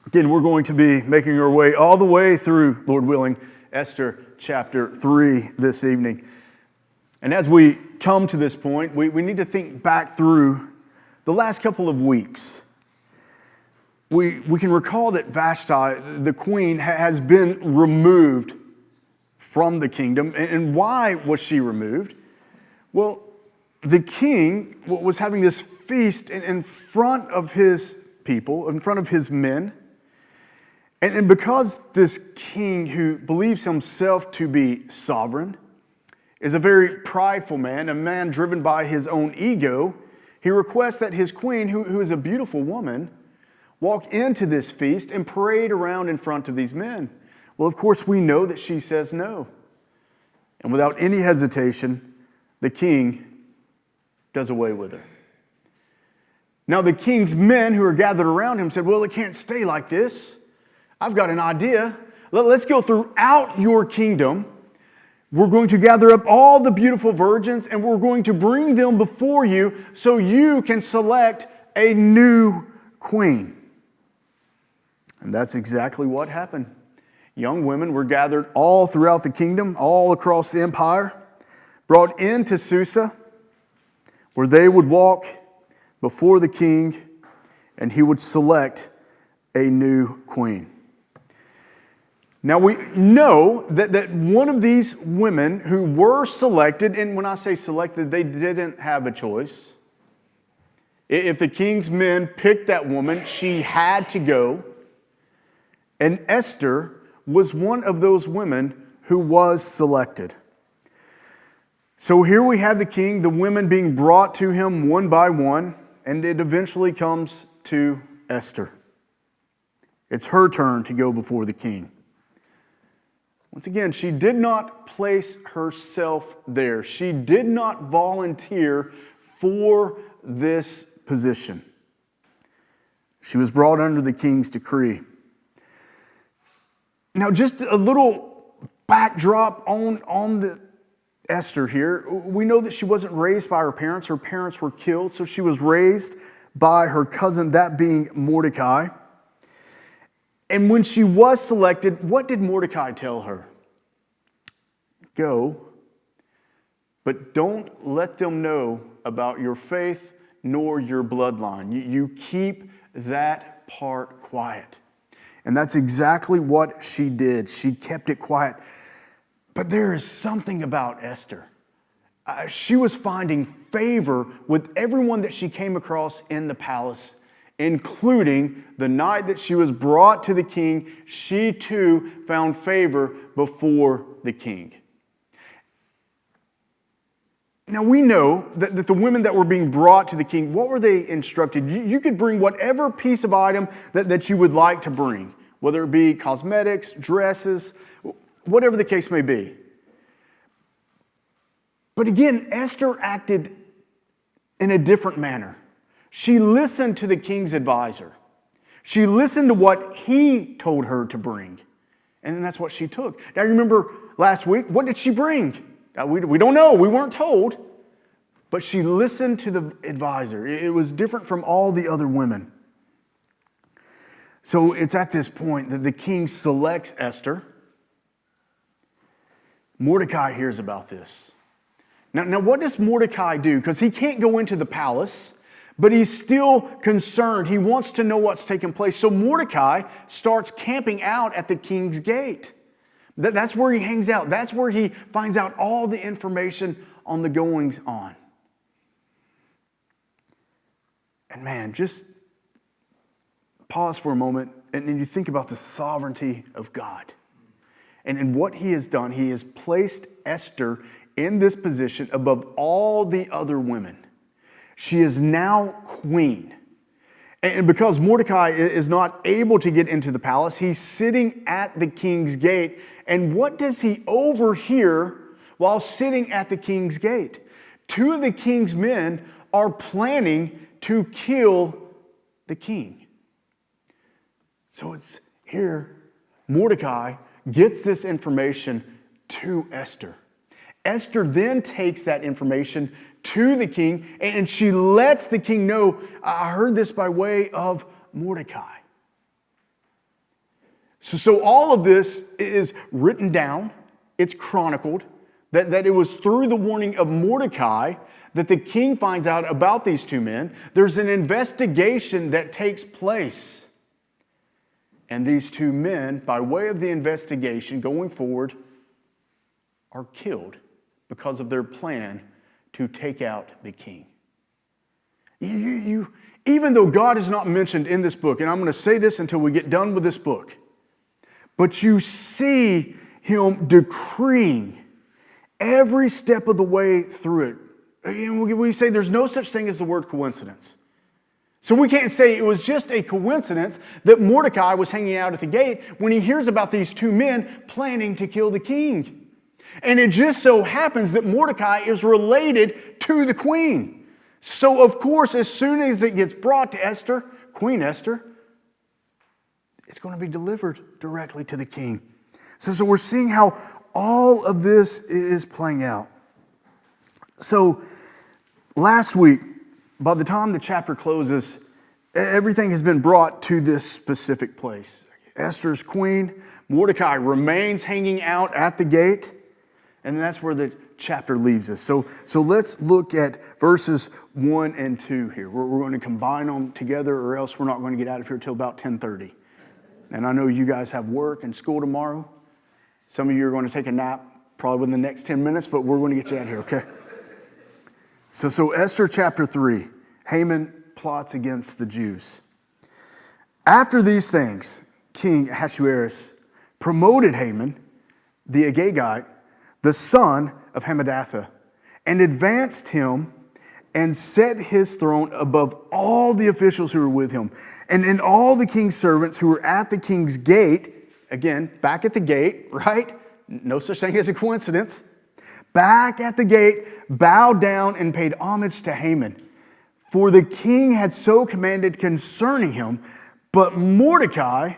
Again, we're going to be making our way all the way through, Lord willing, Esther chapter 3 this evening. And as we come to this point, we need to think back through the last couple of weeks. We can recall that Vashti, the queen, has been removed from the kingdom. And why was she removed? Well, the king was having this feast in front of his people, in front of his men. And because this king, who believes himself to be sovereign, is a very prideful man, a man driven by his own ego, he requests that his queen, who is a beautiful woman, walk into this feast and parade around in front of these men. Well, of course, we know that she says no. And without any hesitation, the king does away with her. Now, the king's men who are gathered around him said, well, it can't stay like this. I've got an idea. Let's go throughout your kingdom. We're going to gather up all the beautiful virgins and we're going to bring them before you so you can select a new queen. And that's exactly what happened. Young women were gathered all throughout the kingdom, all across the empire, brought into Susa, where they would walk before the king and he would select a new queen. Now we know that one of these women who were selected, and when I say selected, they didn't have a choice. If the king's men picked that woman, she had to go. And Esther was one of those women who was selected. So here we have the king, the women being brought to him one by one, and it eventually comes to Esther. It's her turn to go before the king. Once again, she did not place herself there. She did not volunteer for this position. She was brought under the king's decree. Now, just a little backdrop on the Esther here. We know that she wasn't raised by her parents. Her parents were killed, so she was raised by her cousin, that being Mordecai. And when she was selected, what did Mordecai tell her? Go, but don't let them know about your faith nor your bloodline. You keep that part quiet. And that's exactly what she did. She kept it quiet. But there is something about Esther. She was finding favor with everyone that she came across in the palace, including the night that she was brought to the king. She too found favor before the king. Now we know that the women that were being brought to the king, what were they instructed? You could bring whatever piece of item that you would like to bring, whether it be cosmetics, dresses, whatever the case may be. But again, Esther acted in a different manner. She listened to the king's advisor. She listened to what he told her to bring. And then that's what she took. Now, you remember last week, what did she bring? We don't know. We weren't told. But she listened to the advisor. It was different from all the other women. So it's at this point that the king selects Esther. Mordecai hears about this. Now what does Mordecai do? Because he can't go into the palace, but he's still concerned. He wants to know what's taking place. So Mordecai starts camping out at the king's gate. That's where he hangs out. That's where he finds out all the information on the goings on. And man, just pause for a moment and you think about the sovereignty of God. And in what he has done, he has placed Esther in this position above all the other women. She is now queen. And because Mordecai is not able to get into the palace, he's sitting at the king's gate. And what does he overhear while sitting at the king's gate? Two of the king's men are planning to kill the king. So it's here, Mordecai gets this information to Esther. Esther then takes that information to the king, and she lets the king know, I heard this by way of Mordecai. So all of this is written down, it's chronicled, that it was through the warning of Mordecai that the king finds out about these two men. There's an investigation that takes place. And these two men, by way of the investigation going forward, are killed because of their plan to take out the king. Even though God is not mentioned in this book, and I'm going to say this until we get done with this book, but you see him decreeing every step of the way through it. And we say there's no such thing as the word coincidence. So we can't say it was just a coincidence that Mordecai was hanging out at the gate when he hears about these two men planning to kill the king. And it just so happens that Mordecai is related to the queen. So of course, as soon as it gets brought to Esther, Queen Esther, it's going to be delivered directly to the king. So we're seeing how all of this is playing out. So last week, by the time the chapter closes, everything has been brought to this specific place. Esther's queen, Mordecai remains hanging out at the gate, and that's where the chapter leaves us. So let's look at verses 1 and 2 here. We're going to combine them together, or else we're not going to get out of here till about 10:30. And I know you guys have work and school tomorrow. Some of you are going to take a nap probably within the next 10 minutes, but we're going to get you out of here, okay? So Esther chapter 3, Haman plots against the Jews. After these things, King Ahasuerus promoted Haman, the Agagite, the son of Hammedatha, and advanced him and set his throne above all the officials who were with him. And all the king's servants who were at the king's gate, again, back at the gate, right? No such thing as a coincidence. Back at the gate, bowed down and paid homage to Haman. For the king had so commanded concerning him, but Mordecai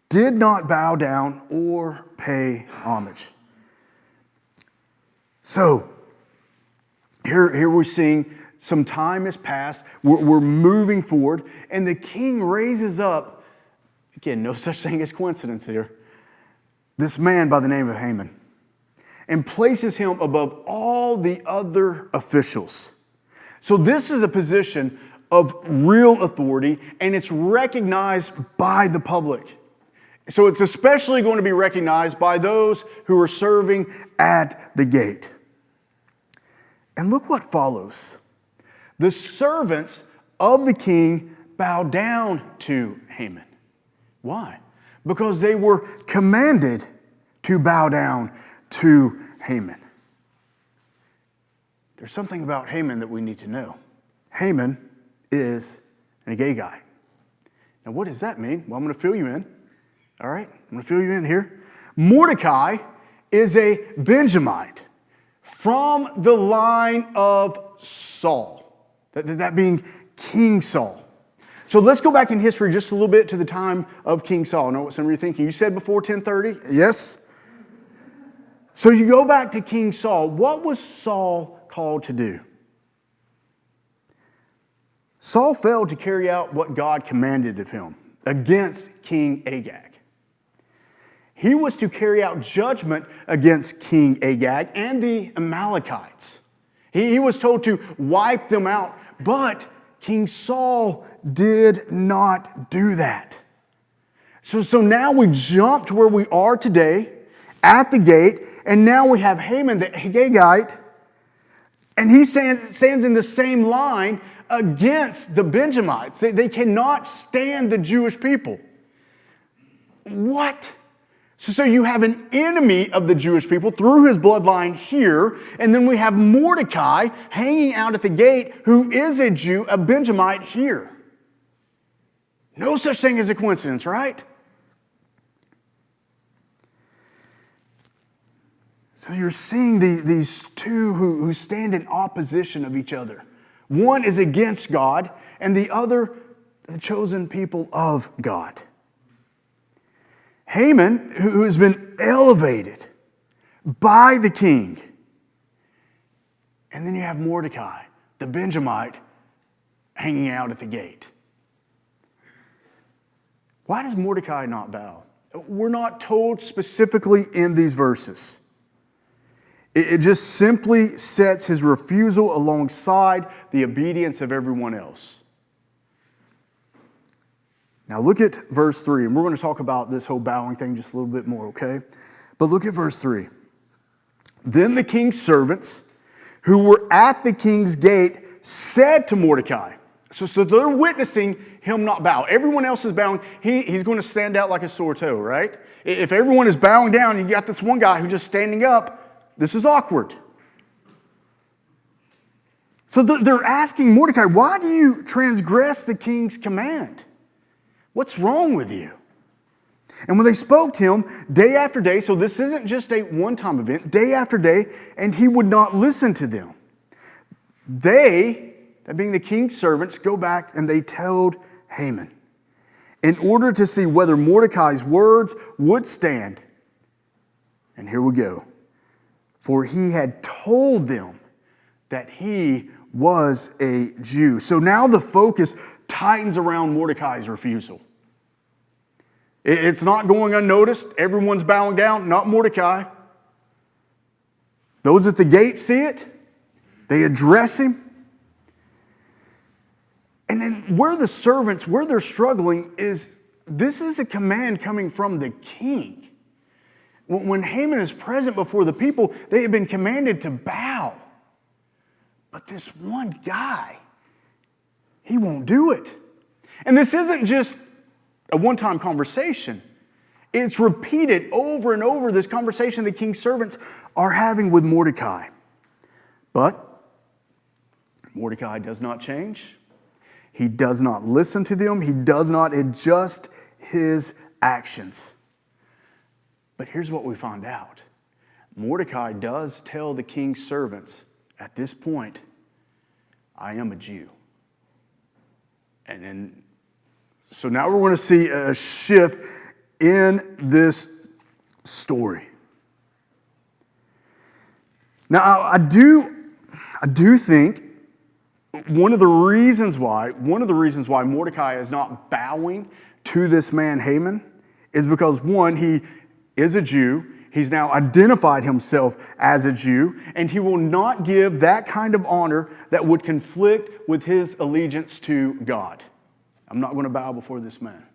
did not bow down or pay homage. So, here we're seeing some time has passed. We're moving forward, and the king raises up, again, no such thing as coincidence here, this man by the name of Haman, and places him above all the other officials. So this is a position of real authority, and it's recognized by the public. So it's especially going to be recognized by those who are serving at the gate. And look what follows. The servants of the king bow down to Haman. Why? Because they were commanded to bow down to Haman. There's something about Haman that we need to know. Haman is an Agagite. Now, what does that mean? Well, I'm going to fill you in. All right? I'm going to fill you in here. Mordecai is a Benjamite from the line of Saul. That being King Saul. So let's go back in history just a little bit to the time of King Saul. I know what some of you are thinking. You said before 1030? Yes? So you go back to King Saul. What was Saul called to do? Saul failed to carry out what God commanded of him against King Agag. He was to carry out judgment against King Agag and the Amalekites. He was told to wipe them out, but King Saul did not do that. So now we jump to where we are today at the gate, and now we have Haman the Agagite, and he stands in the same line against the Benjamites. They cannot stand the Jewish people. What? So you have an enemy of the Jewish people through his bloodline here, and then we have Mordecai hanging out at the gate, who is a Jew, a Benjamite here. No such thing as a coincidence, right? So you're seeing these two who stand in opposition of each other. One is against God, and the other, the chosen people of God. Haman, who has been elevated by the king. And then you have Mordecai, the Benjamite, hanging out at the gate. Why does Mordecai not bow? We're not told specifically in these verses. It just simply sets his refusal alongside the obedience of everyone else. Now look at verse 3, and we're going to talk about this whole bowing thing just a little bit more, okay? But look at verse 3. Then the king's servants who were at the king's gate said to Mordecai, so they're witnessing him not bow. Everyone else is bowing. He's going to stand out like a sore toe, right? If everyone is bowing down, you got this one guy who's just standing up, this is awkward. So they're asking Mordecai, why do you transgress the king's command? What's wrong with you? And when they spoke to him day after day, so this isn't just a one-time event, day after day, and he would not listen to them. They, that being the king's servants, go back and they told Haman in order to see whether Mordecai's words would stand. And here we go. For he had told them that he was a Jew. So now the focus tightens around Mordecai's refusal. It's not going unnoticed. Everyone's bowing down, not Mordecai. Those at the gate see it. They address him. And then where the servants, where they're struggling is, this is a command coming from the king. When Haman is present before the people, they have been commanded to bow. But this one guy, he won't do it. And this isn't just a one-time conversation. It's repeated over and over, this conversation the king's servants are having with Mordecai. But Mordecai does not change. He does not listen to them. He does not adjust his actions. But here's what we find out. Mordecai does tell the king's servants at this point, I am a Jew. And so now we're going to see a shift in this story. Now, I do think one of the reasons why Mordecai is not bowing to this man Haman is because, one, he is a Jew. He's now identified himself as a Jew, and he will not give that kind of honor that would conflict with his allegiance to God. I'm not going to bow before this man.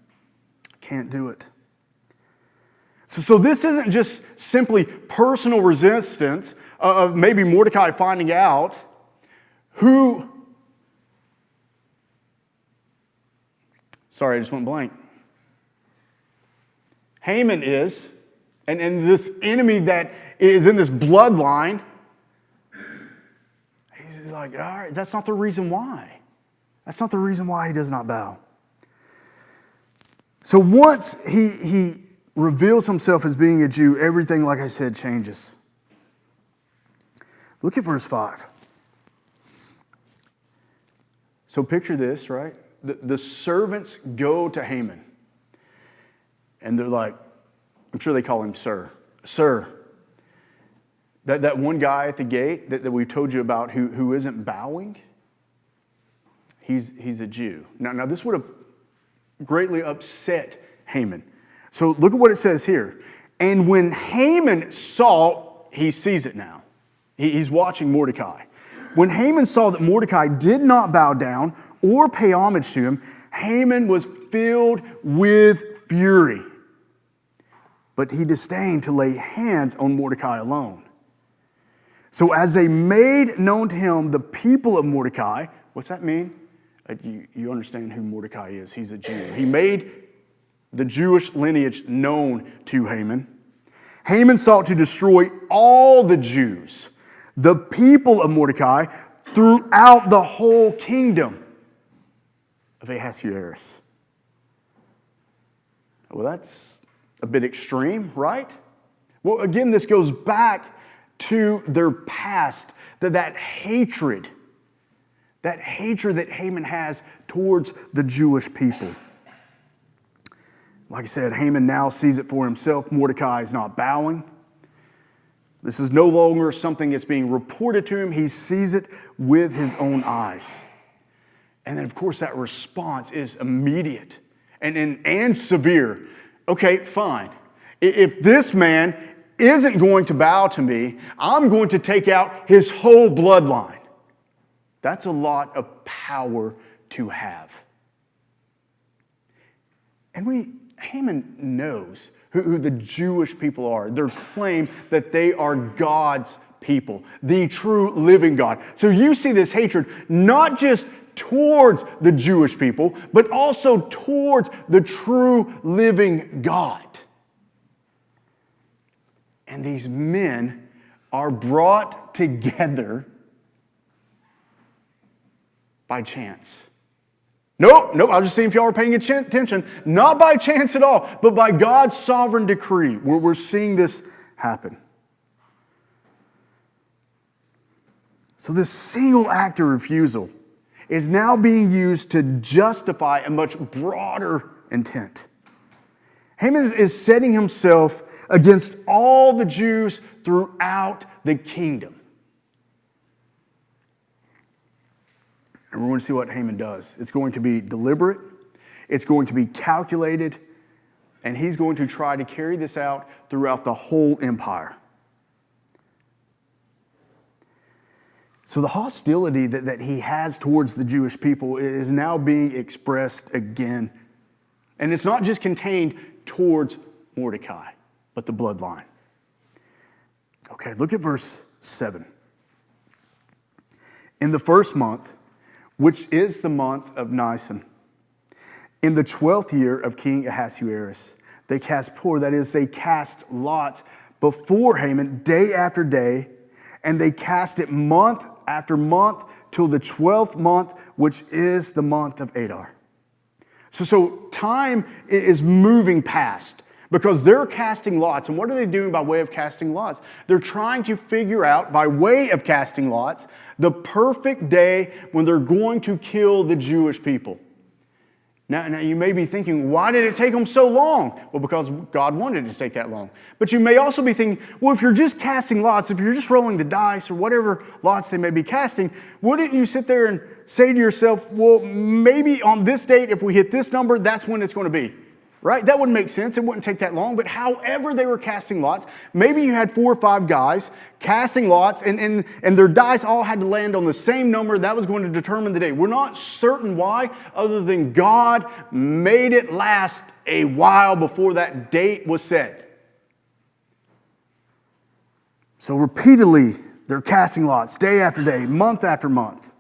I can't do it. So this isn't just simply personal resistance of maybe Mordecai finding out who... Sorry, I just went blank. Haman is, and this enemy that is in this bloodline, he's like, all right, that's not the reason why. That's not the reason why he does not bow. So once he reveals himself as being a Jew, everything, like I said, changes. Look at verse 5. So picture this, right? The servants go to Haman. And they're like, I'm sure they call him sir. Sir, that one guy at the gate that we told you about who isn't bowing, he's a Jew. Now this would have greatly upset Haman. So look at what it says here. And when Haman saw, he sees it now. He's watching Mordecai. When Haman saw that Mordecai did not bow down or pay homage to him, Haman was filled with fury. But he disdained to lay hands on Mordecai alone. So as they made known to him the people of Mordecai, what's that mean? You understand who Mordecai is. He's a Jew. He made the Jewish lineage known to Haman. Haman sought to destroy all the Jews, the people of Mordecai, throughout the whole kingdom of Ahasuerus. Well, that's a bit extreme, right? Well, again, this goes back to their past, that hatred that Haman has towards the Jewish people. Like I said, Haman now sees it for himself. Mordecai is not bowing. This is no longer something that's being reported to him. He sees it with his own eyes. And then, of course, that response is immediate and severe. okay, fine. If this man isn't going to bow to me, I'm going to take out his whole bloodline. That's a lot of power to have. And Haman knows who the Jewish people are. Their claim that they are God's people, the true living God. So you see this hatred not just towards the Jewish people, but also towards the true living God. And these men are brought together by chance. Nope, I was just seeing if y'all were paying attention. Not by chance at all, but by God's sovereign decree. We're seeing this happen. So this single act of refusal is now being used to justify a much broader intent. Haman is setting himself against all the Jews throughout the kingdom. And we're going to see what Haman does. It's going to be deliberate, it's going to be calculated, and he's going to try to carry this out throughout the whole empire. So the hostility that he has towards the Jewish people is now being expressed again. And it's not just contained towards Mordecai, but the bloodline. Okay, look at verse 7. In the first month, which is the month of Nisan, in the 12th year of King Ahasuerus, they cast pour, that is, they cast lots before Haman day after day, and they cast it month after month till the 12th month, which is the month of Adar. So time is moving past because they're casting lots. And what are they doing by way of casting lots? They're trying to figure out, by way of casting lots, the perfect day when they're going to kill the Jewish people. Now you may be thinking, why did it take them so long? Well, because God wanted it to take that long. But you may also be thinking, well, if you're just casting lots, if you're just rolling the dice or whatever lots they may be casting, wouldn't you sit there and say to yourself, well, maybe on this date, if we hit this number, that's when it's going to be. Right? That wouldn't make sense. It wouldn't take that long. But however they were casting lots, maybe you had 4 or 5 guys casting lots, and their dice all had to land on the same number. That was going to determine the day. We're not certain why, other than God made it last a while before that date was set. So repeatedly, they're casting lots, day after day, month after month.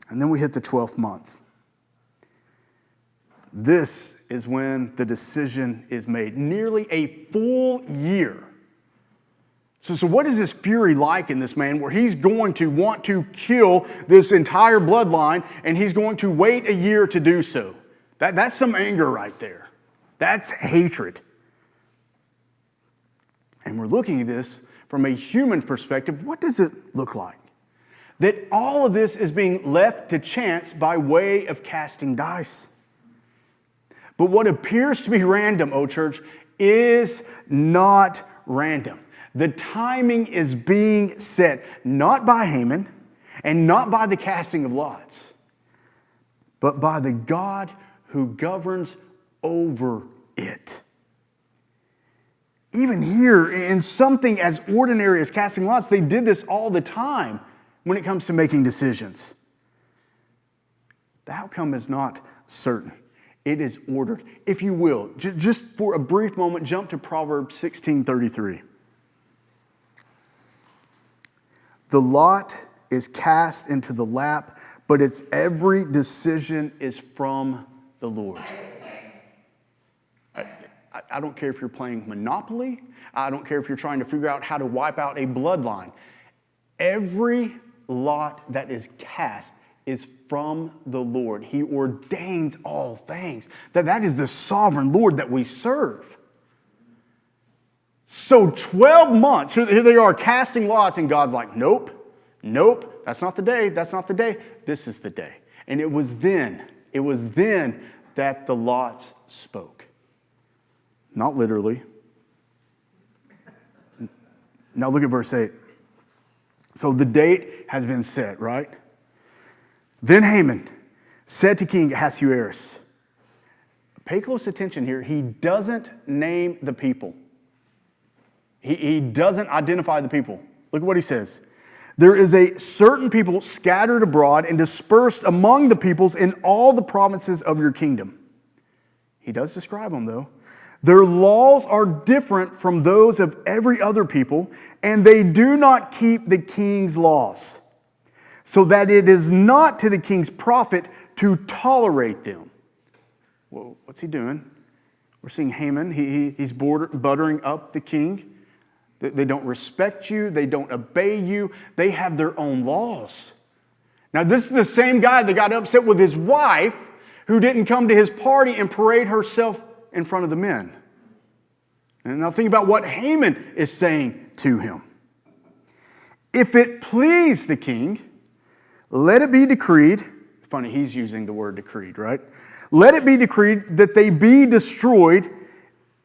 And then we hit the 12th month. This is when the decision is made. Nearly a full year. So what is this fury like in this man where he's going to want to kill this entire bloodline and he's going to wait a year to do so? That's some anger right there. That's hatred. And we're looking at this from a human perspective. What does it look like? That all of this is being left to chance by way of casting dice. But what appears to be random, oh church, is not random. The timing is being set not by Haman and not by the casting of lots, but by the God who governs over it. Even here, in something as ordinary as casting lots, they did this all the time when it comes to making decisions. The outcome is not certain. It is ordered. If you will, just for a brief moment, jump to Proverbs 16:33. The lot is cast into the lap, but its every decision is from the Lord. I don't care if you're playing Monopoly. I don't care if you're trying to figure out how to wipe out a bloodline. Every lot that is cast is from the Lord. He ordains all things. That is the sovereign Lord that we serve. So 12 months, here they are casting lots, and God's like, nope, that's not the day, this is the day. And it was then that the lots spoke. Not literally. Now look at verse 8. So the date has been set, right? Then Haman said to King Ahasuerus, Pay close attention here. He doesn't name the people. He doesn't identify the people. Look at what he says. There is a certain people scattered abroad and dispersed among the peoples in all the provinces of your kingdom. He does describe them, though. Their laws are different from those of every other people, and they do not keep the king's laws, so that it is not to the king's profit to tolerate them. Well, what's he doing? We're seeing Haman. He's buttering up the king. They don't respect you. They don't obey you. They have their own laws. Now, this is the same guy that got upset with his wife who didn't come to his party and parade herself in front of the men. And now think about what Haman is saying to him. If it please the king, let it be decreed. It's funny, he's using the word decreed, right? Let it be decreed that they be destroyed,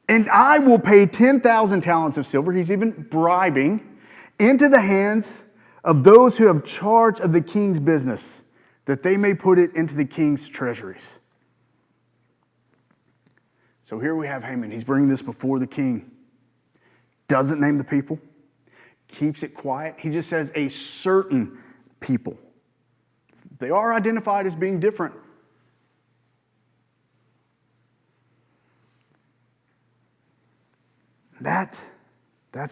and I will pay 10,000 talents of silver. He's even bribing into the hands of those who have charge of the king's business, that they may put it into the king's treasuries. So here we have Haman. He's bringing this before the king. Doesn't name the people. Keeps it quiet. He just says a certain people. They are identified as being different. That's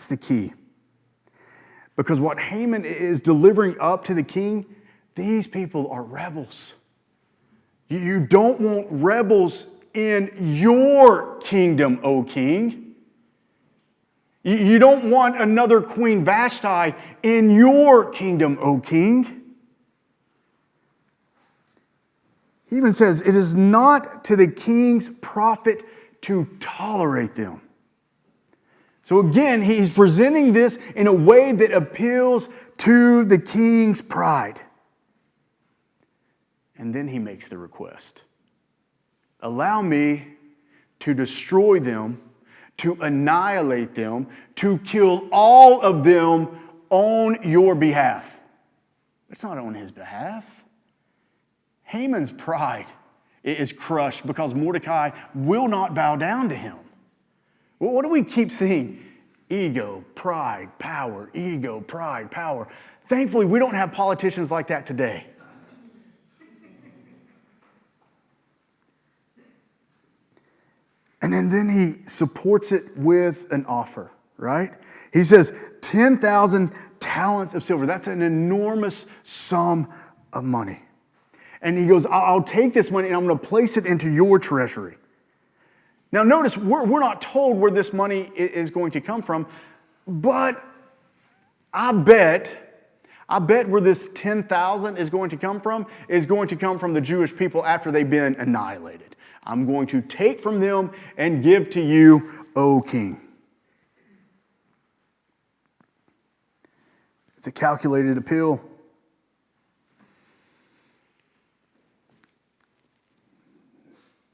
the key. Because what Haman is delivering up to the king, these people are rebels. You don't want rebels in your kingdom, O king. You don't want another Queen Vashti in your kingdom, O king. He even says, it is not to the king's profit to tolerate them. So again, he's presenting this in a way that appeals to the king's pride. And then he makes the request. Allow me to destroy them, to annihilate them, to kill all of them on your behalf. It's not on his behalf. Haman's pride is crushed because Mordecai will not bow down to him. Well, what do we keep seeing? Ego, pride, power, ego, pride, power. Thankfully, we don't have politicians like that today. And then he supports it with an offer, right? He says 10,000 talents of silver. That's an enormous sum of money. And he goes, I'll take this money and I'm going to place it into your treasury. Now notice, we're not told where this money is going to come from, but I bet where this 10,000 is going to come from the Jewish people after they've been annihilated. I'm going to take from them and give to you, O king. It's a calculated appeal.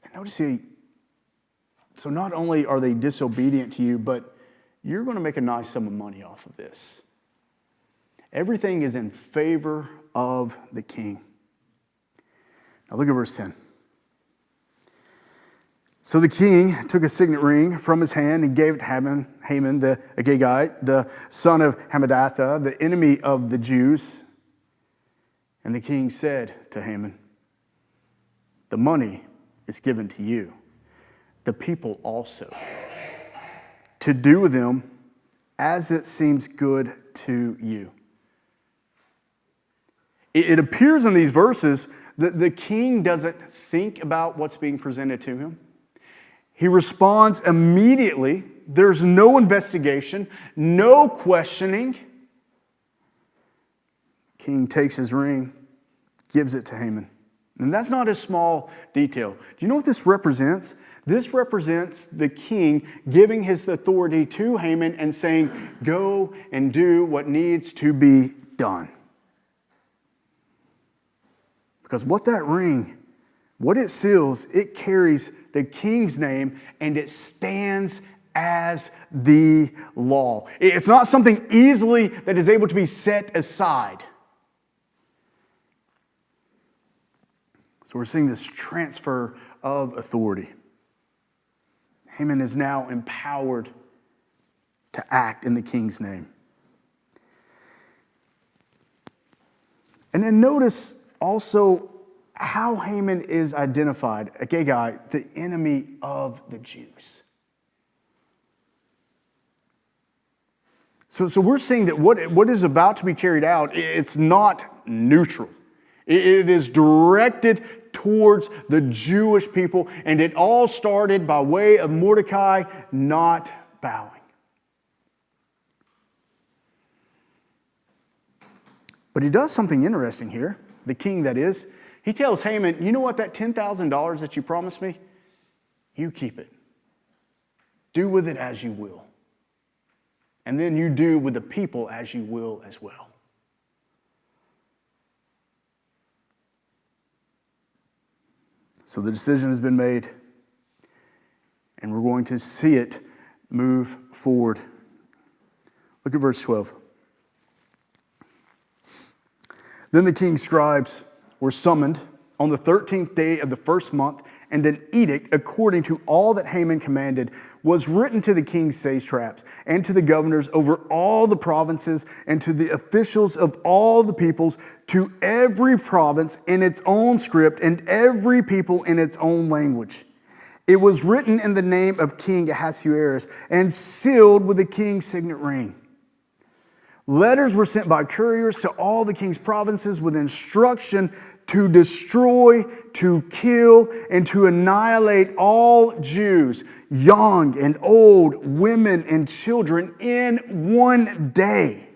And notice so not only are they disobedient to you, but you're going to make a nice sum of money off of this. Everything is in favor of the king. Now look at verse 10. So the king took a signet ring from his hand and gave it to Haman the Agagite, the son of Hammedatha, the enemy of the Jews. And the king said to Haman, the money is given to you, the people also, to do with them as it seems good to you. It appears in these verses that the king doesn't think about what's being presented to him. He responds immediately. There's no investigation, no questioning. King takes his ring, gives it to Haman. And that's not a small detail. Do you know what this represents? This represents the king giving his authority to Haman and saying, go and do what needs to be done. Because what that ring, what it seals, it carries the king's name and it stands as the law. It's not something easily that is able to be set aside. So we're seeing this transfer of authority. Haman is now empowered to act in the king's name. And then notice also how Haman is identified, Agag, the enemy of the Jews. So we're seeing that what is about to be carried out, it's not neutral. It is directed towards the Jewish people, and it all started by way of Mordecai not bowing. But he does something interesting here, the king that is. He tells Haman, you know what, that $10,000 that you promised me, you keep it. Do with it as you will. And then you do with the people as you will as well. So the decision has been made, and we're going to see it move forward. Look at verse 12. Then the king's scribes were summoned on the 13th day of the first month, and an edict according to all that Haman commanded was written to the king's satraps and to the governors over all the provinces and to the officials of all the peoples, to every province in its own script and every people in its own language. It was written in the name of King Ahasuerus and sealed with the king's signet ring. Letters were sent by couriers to all the king's provinces with instruction to destroy, to kill, and to annihilate all Jews, young and old, women and children, in one day.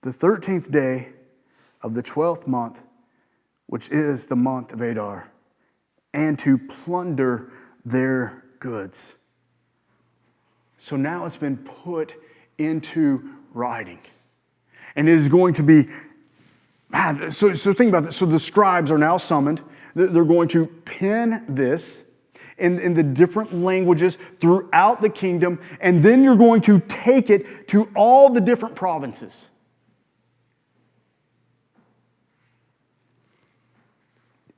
The 13th day of the 12th month, which is the month of Adar, and to plunder their goods. So now it's been put into writing. And it is going to be, so think about this. So the scribes are now summoned. They're going to pen this in the different languages throughout the kingdom. And then you're going to take it to all the different provinces.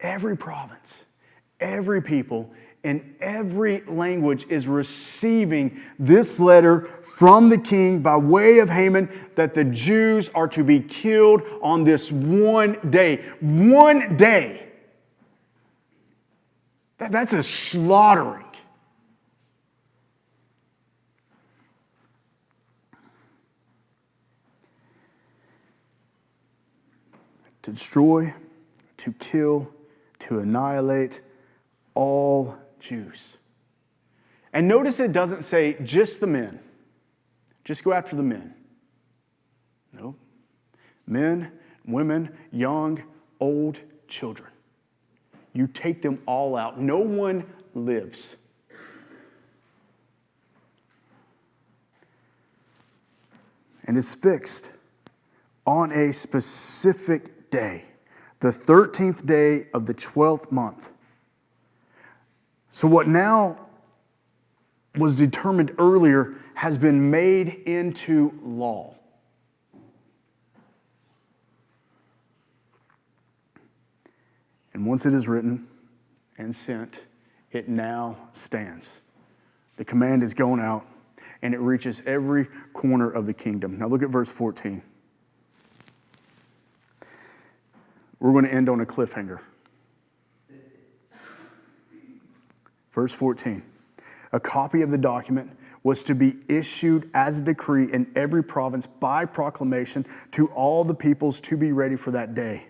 Every province, every people, and every language is receiving this letter from the king by way of Haman that the Jews are to be killed on this one day. One day. That's a slaughtering. To destroy, to kill, to annihilate all Jews. And notice it doesn't say just the men. Just go after the men. No. Men, women, young, old, children. You take them all out. No one lives. And it's fixed on a specific day, the 13th day of the 12th month. So what now was determined earlier has been made into law. And once it is written and sent, it now stands. The command is going out, and it reaches every corner of the kingdom. Now look at verse 14. We're going to end on a cliffhanger. Verse 14, a copy of the document was to be issued as a decree in every province by proclamation to all the peoples to be ready for that day.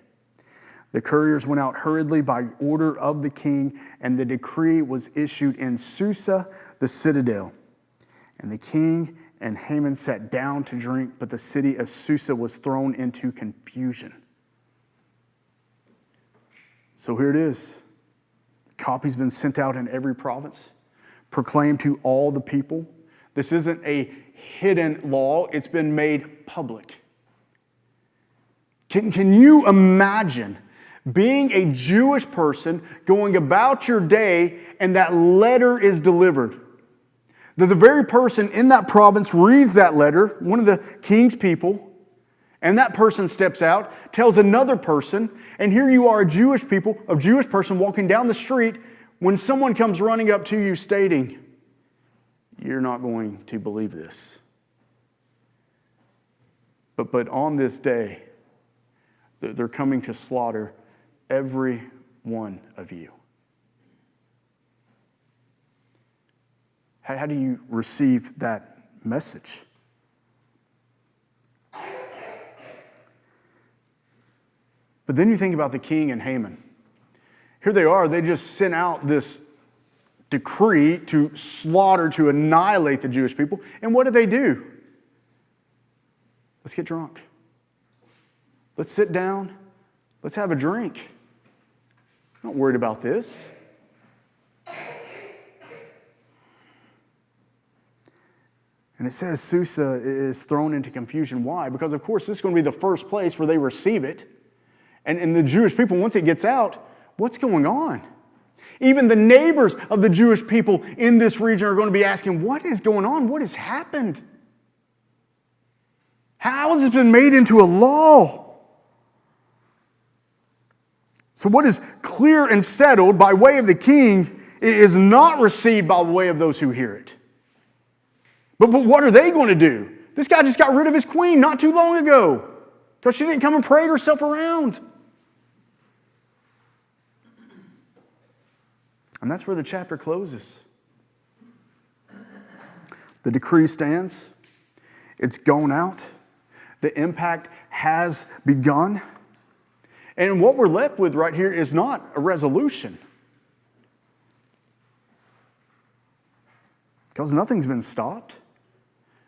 The couriers went out hurriedly by order of the king, and the decree was issued in Susa, the citadel. And the king and Haman sat down to drink, but the city of Susa was thrown into confusion. So here it is. Copies been sent out in every province, proclaimed to all the people. This isn't a hidden law. It's been made public. Can you imagine being a Jewish person going about your day and that letter is delivered? That the very person in that province reads that letter, one of the king's people, and that person steps out, tells another person, and here you are, a Jewish person walking down the street when someone comes running up to you stating, "You're not going to believe this. But on this day, they're coming to slaughter every one of you." How do you receive that message? But then you think about the king and Haman. Here they are, they just sent out this decree to slaughter, to annihilate the Jewish people. And what do? Let's get drunk. Let's sit down. Let's have a drink. I'm not worried about this. And it says Susa is thrown into confusion. Why? Because, of course, this is going to be the first place where they receive it. And the Jewish people, once it gets out, what's going on? Even the neighbors of the Jewish people in this region are going to be asking, what is going on? What has happened? How has it been made into a law? So what is clear and settled by way of the king is not received by way of those who hear it. But what are they going to do? This guy just got rid of his queen not too long ago because she didn't come and parade herself around. And that's where the chapter closes. The decree stands. It's gone out. The impact has begun. And what we're left with right here is not a resolution. Because nothing's been stopped.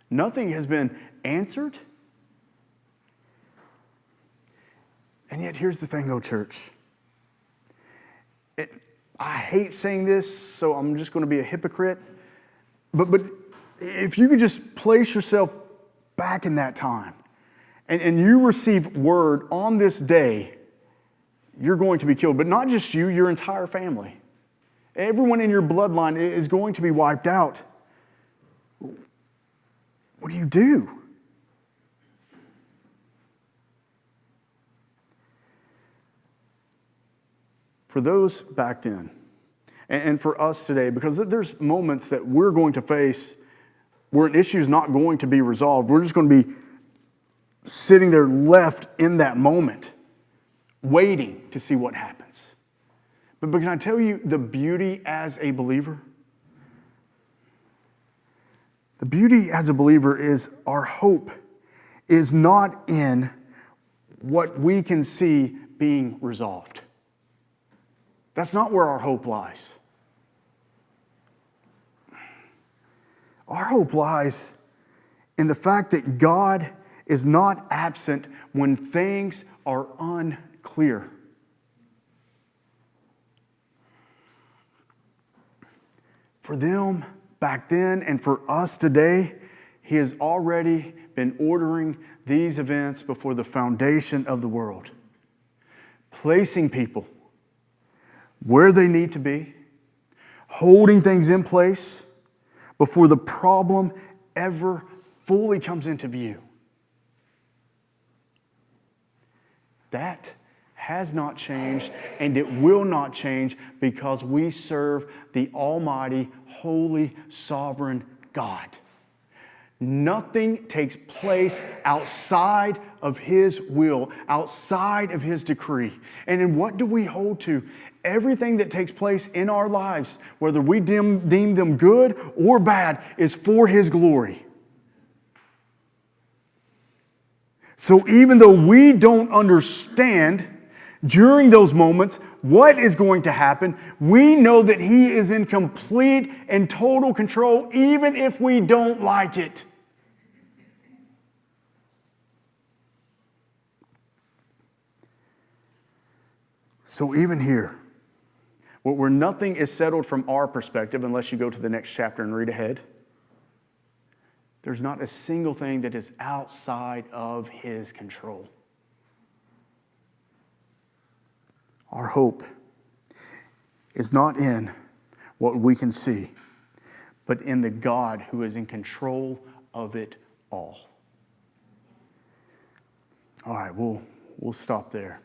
Nothing has been answered. And yet here's the thing, though, church. I hate saying this, so I'm just going to be a hypocrite. But if you could just place yourself back in that time, and you receive word on this day, you're going to be killed. But not just you, your entire family. Everyone in your bloodline is going to be wiped out. What do you do? For those back then, and for us today, because there's moments that we're going to face where an issue is not going to be resolved. We're just going to be sitting there left in that moment, waiting to see what happens. But can I tell you the beauty as a believer? The beauty as a believer is our hope is not in what we can see being resolved. That's not where our hope lies. Our hope lies in the fact that God is not absent when things are unclear. For them back then and for us today, He has already been ordering these events before the foundation of the world, placing people where they need to be, holding things in place before the problem ever fully comes into view. That has not changed, and it will not change because we serve the Almighty, Holy, Sovereign God. Nothing takes place outside of His will, outside of His decree. And in what do we hold to? Everything that takes place in our lives, whether we deem them good or bad, is for His glory. So even though we don't understand during those moments what is going to happen, we know that He is in complete and total control, even if we don't like it. So even here, where nothing is settled from our perspective, unless you go to the next chapter and read ahead, there's not a single thing that is outside of His control. Our hope is not in what we can see, but in the God who is in control of it all. All right, we'll stop there.